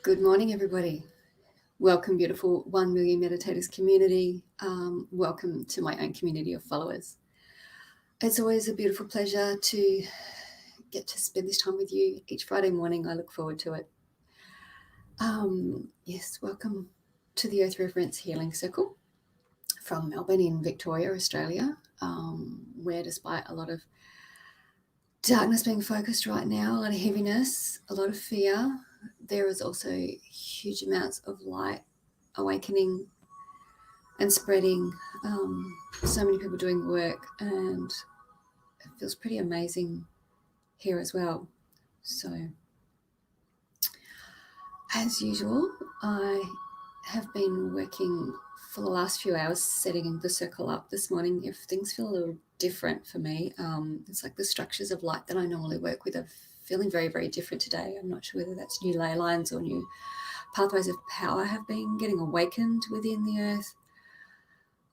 Good morning, everybody. Welcome, beautiful 1 million meditators community. Welcome to my own community of followers. It's always a beautiful pleasure to get to spend this time with you each Friday morning. I look forward to it. Yes, welcome to the Earth Reverence Healing Circle from Melbourne in Victoria, Australia, where despite a lot of darkness being focused right now, a lot of heaviness, a lot of fear, there is also huge amounts of light awakening and spreading. So many people doing work, and it feels pretty amazing here as well. So as usual, I have been working for the last few hours setting the circle up. This morning, if things feel a little different for me, it's like the structures of light that I normally work with are feeling very, very different today. I'm not sure whether that's new ley lines or new pathways of power have been getting awakened within the earth.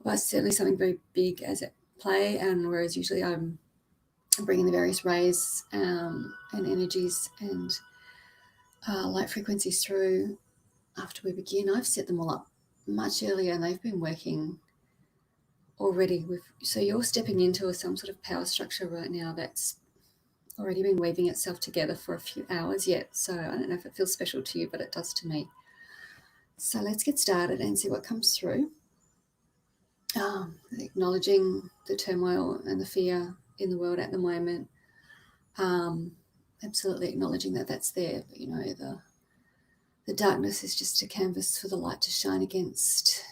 But certainly something very big as at play, and whereas usually I'm bringing the various rays and energies and light frequencies through after we begin, I've set them all up much earlier, and they've been working already with, so you're stepping into some sort of power structure right now that's already been weaving itself together for a few hours yet. So I don't know if it feels special to you, but it does to me. So let's get started and see what comes through. Acknowledging the turmoil and the fear in the world at the moment. Absolutely acknowledging that that's there, but the darkness is just a canvas for the light to shine against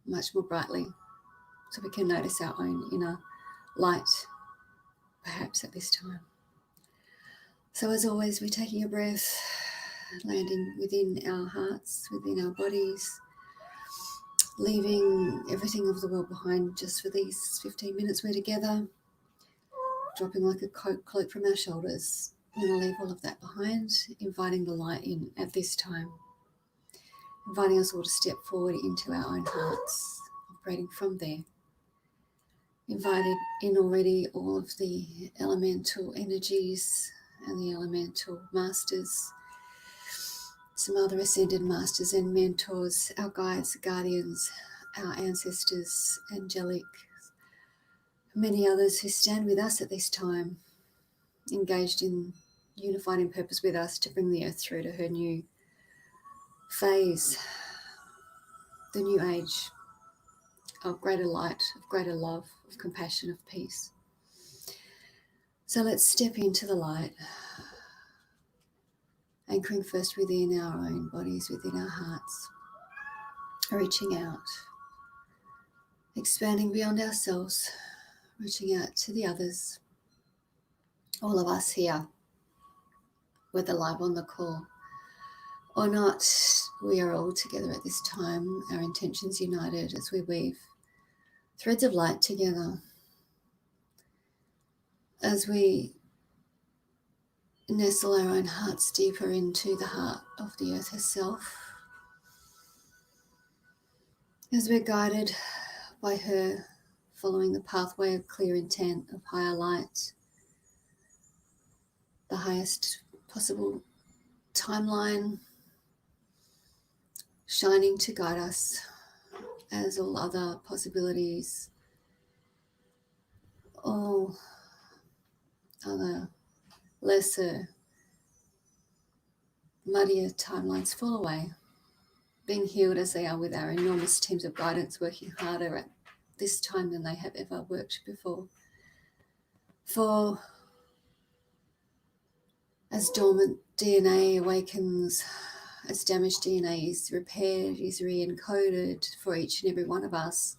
much more brightly, so we can notice our own inner light perhaps at this time. So as always, we're taking a breath, landing within our hearts, within our bodies, leaving everything of the world behind just for these 15 minutes we're together, dropping like a cloak from our shoulders. We're going to leave all of that behind, inviting the light in at this time, inviting us all to step forward into our own hearts, operating from there. Invited in already all of the elemental energies and the elemental masters, some other ascended masters and mentors, our guides, guardians, our ancestors, angelic, many others who stand with us at this time, engaged in unified in purpose with us to bring the earth through to her new phase, the new age of greater light, of greater love, of compassion, of peace. So let's step into the light, anchoring first within our own bodies, within our hearts, reaching out, expanding beyond ourselves, reaching out to the others, all of us here, whether live on the call or not. We are all together at this time, our intentions united as we weave threads of light together, as we nestle our own hearts deeper into the heart of the earth herself, as we're guided by her, following the pathway of clear intent, of higher light, the highest possible timeline, shining to guide us as all other possibilities, all other lesser, muddier timelines fall away, being healed as they are with our enormous teams of guidance working harder at this time than they have ever worked before. For as dormant DNA awakens, as damaged DNA is repaired, is re-encoded for each and every one of us,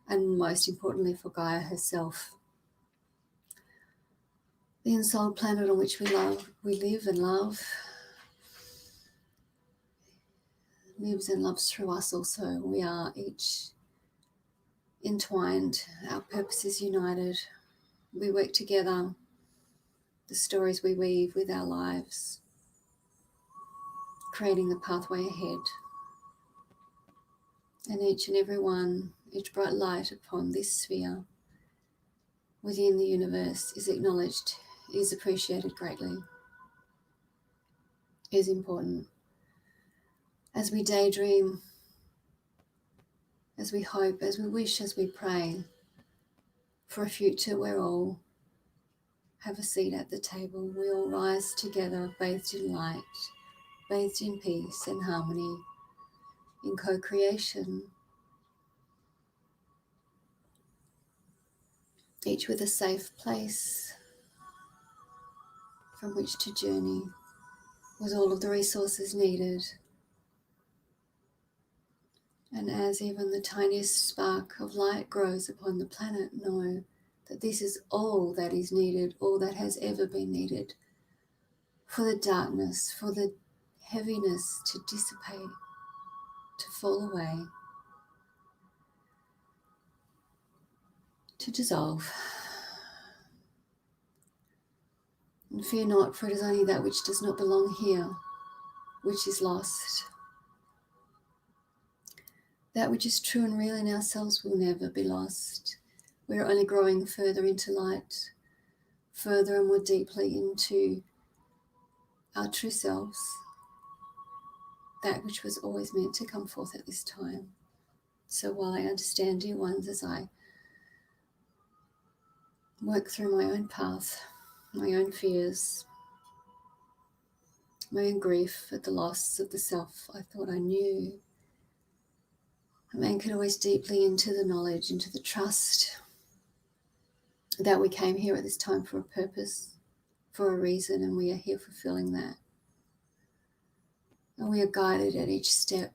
and most importantly for Gaia herself, the ensouled planet on which we live and love, lives and loves through us also. We are each entwined, our purpose is united, we work together, the stories we weave with our lives, creating the pathway ahead. And each and every one, each bright light upon this sphere within the universe is 'Is appreciated greatly, is important, as we daydream, as we hope, as we wish, as we pray for a future where all have a seat at the table. We all rise together, bathed in light, bathed in peace and harmony, in co-creation, each with a safe place from which to journey with all of the resources needed. And as even the tiniest spark of light grows upon the planet, know that this is all that is needed, all that has ever been needed for the darkness, for the heaviness to dissipate, to fall away, to dissolve. And fear not, for it is only that which does not belong here, which is lost. That which is true and real in ourselves will never be lost. We are only growing further into light, further and more deeply into our true selves, that which was always meant to come forth at this time. So while I understand, dear ones, as I work through my own path, my own fears, my own grief at the loss of the self I thought I knew, I'm anchored always deeply into the knowledge, into the trust that we came here at this time for a purpose, for a reason, and we are here fulfilling that. And we are guided at each step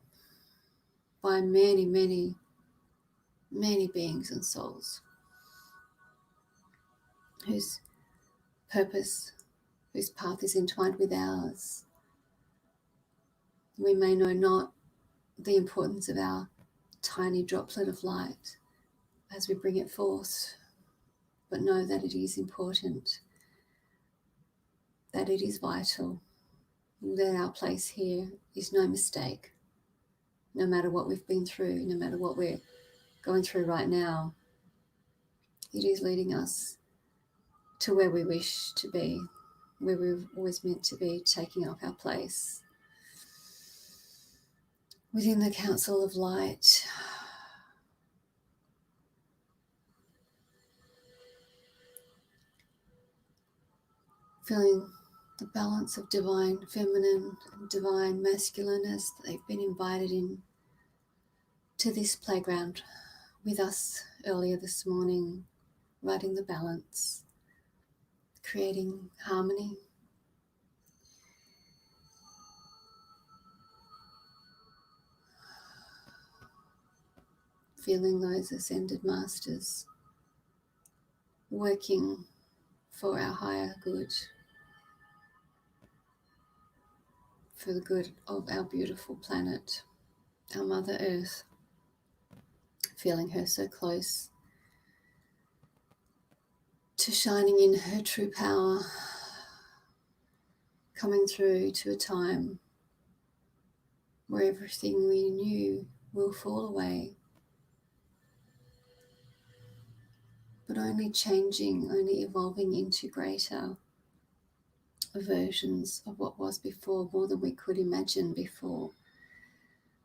by many, many, many beings and souls whose purpose, whose path is entwined with ours. We may know not the importance of our tiny droplet of light as we bring it forth, but know that it is important, that it is vital, that our place here is no mistake. No matter what we've been through, no matter what we're going through right now, it is leading us to where we wish to be, where we've always meant to be, taking up our place within the council of light. Feeling the balance of divine feminine and divine masculine as they've been invited in to this playground with us earlier this morning, writing the balance, creating harmony. Feeling those ascended masters working for our higher good, for the good of our beautiful planet, our Mother Earth, feeling her so close to shining in her true power, coming through to a time where everything we knew will fall away, but only changing, only evolving into greater versions of what was before, more than we could imagine before.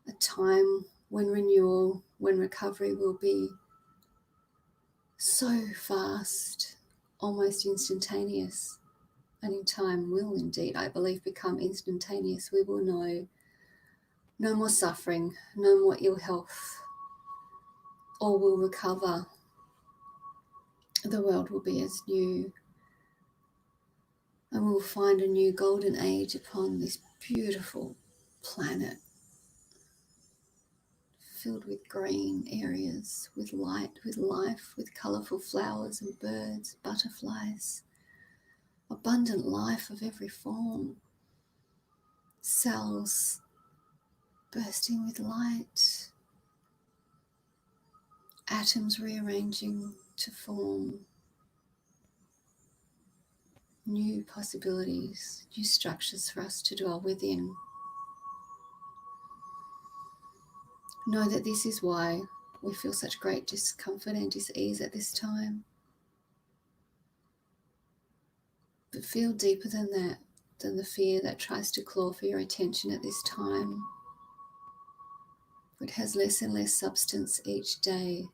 A time when renewal, when recovery will be so fast, almost instantaneous, and in time will indeed, I believe, become instantaneous. We will know no more suffering, no more ill health. All will recover. The world will be as new, and we'll find a new golden age upon this beautiful planet, filled with green areas, with light, with life, with colourful flowers and birds, butterflies, abundant life of every form, cells bursting with light, atoms rearranging to form new possibilities, new structures for us to dwell within. Know that this is why we feel such great discomfort and dis-ease at this time. But feel deeper than that, than the fear that tries to claw for your attention at this time. It has less and less substance each day.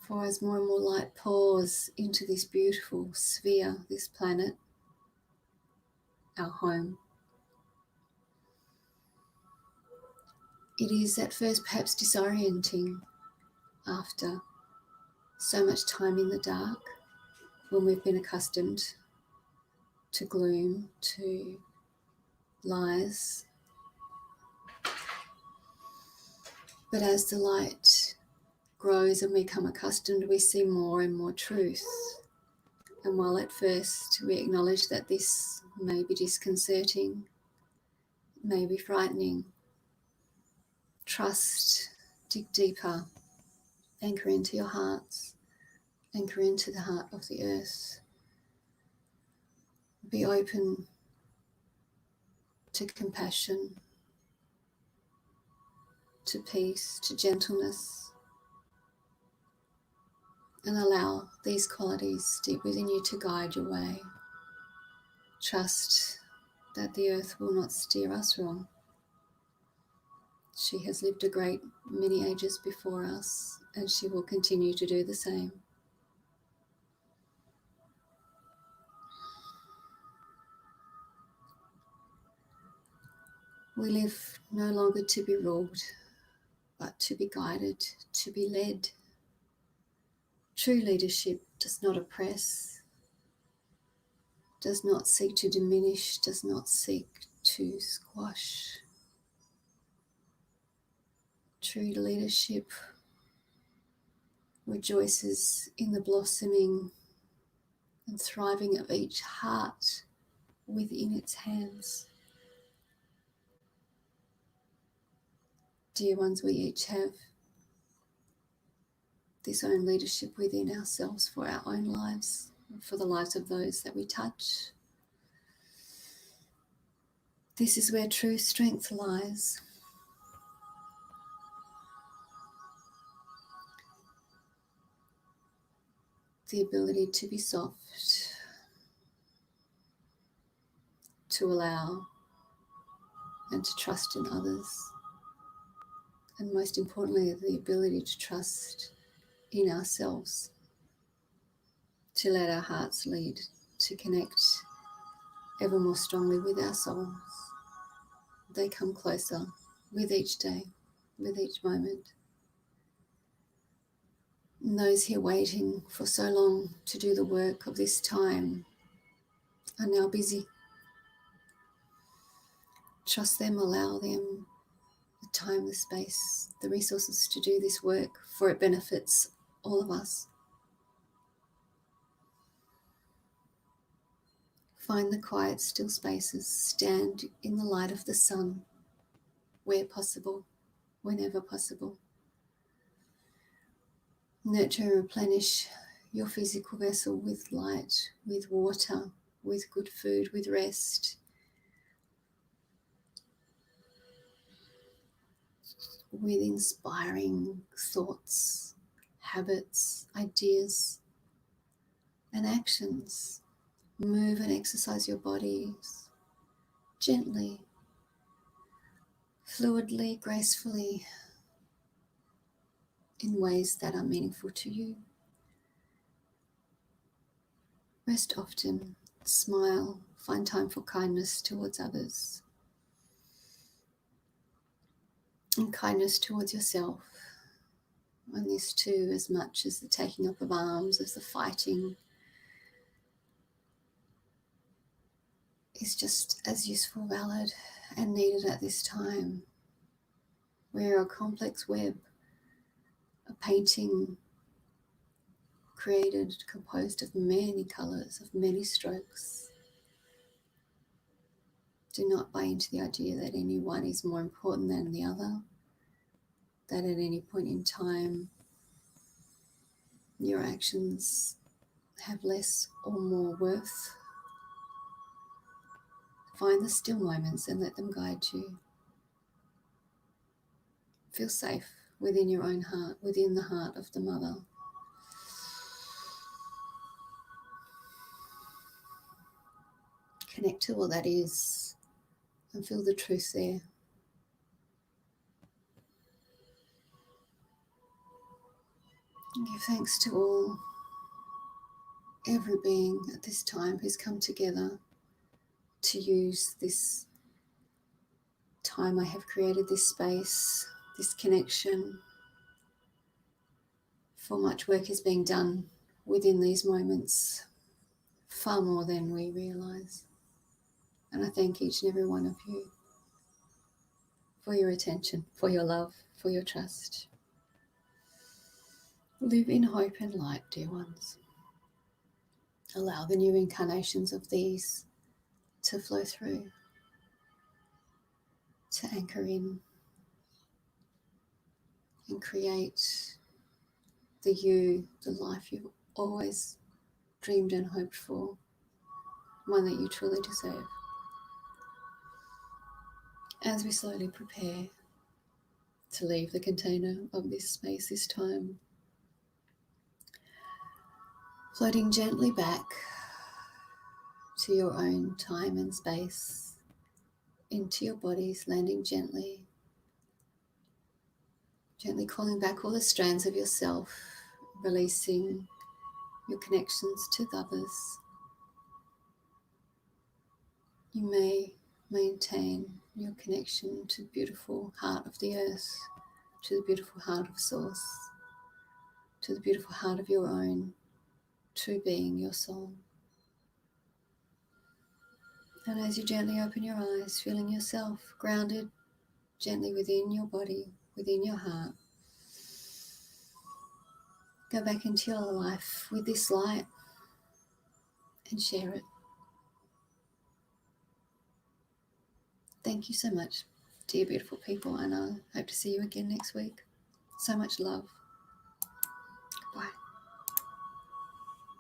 For as more and more light pours into this beautiful sphere, this planet, our home, it is at first perhaps disorienting after so much time in the dark, when we've been accustomed to gloom, to lies. But as the light grows and we become accustomed, we see more and more truth. And while at first we acknowledge that this may be disconcerting, may be frightening, trust, dig deeper, anchor into your hearts, anchor into the heart of the earth. Be open to compassion, to peace, to gentleness, and allow these qualities deep within you to guide your way. Trust that the earth will not steer us wrong. She has lived a great many ages before us, and she will continue to do the same. We live no longer to be ruled, but to be guided, to be led. True leadership does not oppress, does not seek to diminish, does not seek to squash. True leadership rejoices in the blossoming and thriving of each heart within its hands. Dear ones, we each have this own leadership within ourselves for our own lives, for the lives of those that we touch. This is where true strength lies. The ability to be soft, to allow and to trust in others, and most importantly, the ability to trust in ourselves, to let our hearts lead, to connect ever more strongly with our souls. They come closer with each day, with each moment. And those here waiting for so long to do the work of this time are now busy. Trust them, allow them the time, the space, the resources to do this work, for it benefits all of us. Find the quiet, still spaces. Stand in the light of the sun where possible, whenever possible. Nurture and replenish your physical vessel with light, with water, with good food, with rest, with inspiring thoughts, habits, ideas, and actions. Move and exercise your bodies gently, fluidly, gracefully, in ways that are meaningful to you. Rest often, smile, find time for kindness towards others, and kindness towards yourself. And this too, as much as the taking up of arms, as the fighting, is just as useful, valid, and needed at this time. We're a complex web, a painting created, composed of many colours, of many strokes. Do not buy into the idea that any one is more important than the other, that at any point in time your actions have less or more worth. Find the still moments and let them guide you. Feel safe within your own heart, within the heart of the Mother. Connect to all that is and feel the truth there. And give thanks to every being at this time who's come together to use this time I have created, this space, this connection. For much work is being done within these moments, far more than we realise. And I thank each and every one of you for your attention, for your love, for your trust. Live in hope and light, dear ones. Allow the new incarnations of these to flow through, to anchor in and create the you, the life you've always dreamed and hoped for, one that you truly deserve. As we slowly prepare to leave the container of this space this time, floating gently back to your own time and space, into your bodies, landing gently calling back all the strands of yourself, releasing your connections to others. You may maintain your connection to the beautiful heart of the earth, to the beautiful heart of source, to the beautiful heart of your own true being, your soul. And as you gently open your eyes, feeling yourself grounded gently within your body, within your heart, go back into your life with this light and share it. Thank you so much, dear beautiful people, and I hope to see you again next week. So much love.